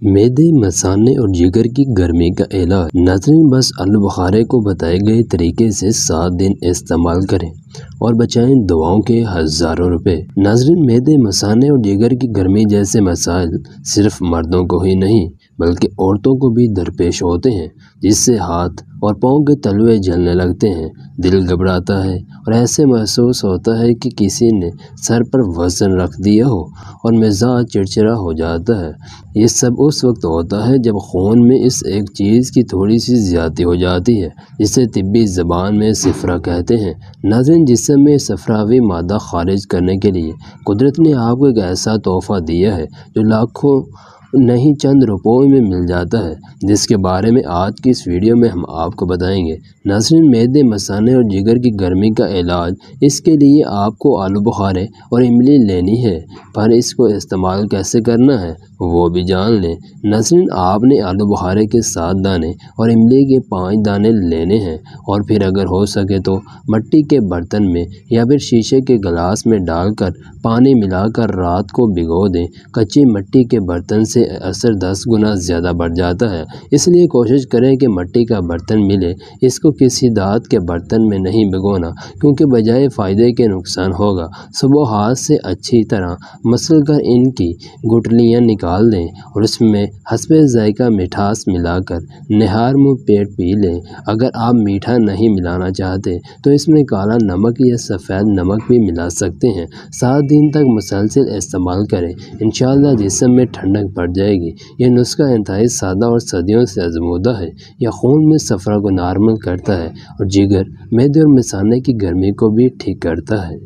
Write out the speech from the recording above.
معدے، مثانے اور جگر کی گرمی کا علاج۔ ناظرین، بس آلو بخارے کو بتائے گئے طریقے سے 7 دن استعمال کریں اور بچائیں دواؤں کے ہزاروں روپے۔ ناظرین، معدے، مثانے اور جگر کی گرمی جیسے مسائل صرف مردوں کو ہی نہیں بلکہ عورتوں کو بھی درپیش ہوتے ہیں، جس سے ہاتھ اور پاؤں کے تلوے جلنے لگتے ہیں، دل گھبراتا ہے اور ایسے محسوس ہوتا ہے کہ کسی نے سر پر وزن رکھ دیا ہو اور مزاج چڑچڑا ہو جاتا ہے۔ یہ سب اس وقت ہوتا ہے جب خون میں اس ایک چیز کی تھوڑی سی زیادتی ہو جاتی ہے جسے طبی زبان میں صفرا کہتے ہیں۔ ناظرین، جسم میں صفراوی مادہ خارج کرنے کے لیے قدرت نے آپ کو ایک ایسا تحفہ دیا ہے جو لاکھوں نہیں چند روپوں میں مل جاتا ہے، جس کے بارے میں آج کی اس ویڈیو میں ہم آپ کو بتائیں گے۔ ناظرین، معدے، مثانے اور جگر کی گرمی کا علاج، اس کے لیے آپ کو آلو بخارے اور املی لینی ہے، پر اس کو استعمال کیسے کرنا ہے وہ بھی جان لیں۔ ناظرین، آپ نے آلو بخارے کے 7 دانے اور املی کے 5 دانے لینے ہیں اور پھر اگر ہو سکے تو مٹی کے برتن میں یا پھر شیشے کے گلاس میں ڈال کر پانی ملا کر رات کو بھگو دیں۔ کچی مٹی کے برتن سے اثر 10 گنا زیادہ بڑھ جاتا ہے، اس لیے کوشش کریں کہ مٹی کا برتن ملے۔ اس کو کسی دھات کے برتن میں نہیں بھگونا کیونکہ بجائے فائدے کے نقصان ہوگا۔ صبح ہاتھ سے اچھی طرح مسل کر ان کی گٹلیاں نکال دیں اور اس میں حسب ذائقہ مٹھاس ملا کر نہار منہ پیٹ پی لیں۔ اگر آپ میٹھا نہیں ملانا چاہتے تو اس میں کالا نمک یا سفید نمک بھی ملا سکتے ہیں۔ 7 دن تک مسلسل استعمال کریں، انشاءاللہ جسم میں ٹھنڈک پڑ جائے گی۔ یہ نسخہ انتہائی سادہ اور صدیوں سے آزمودہ ہے۔ یہ خون میں صفرا کو نارمل کرتا ہے اور جگر، معدے اور مثانے کی گرمی کو بھی ٹھیک کرتا ہے۔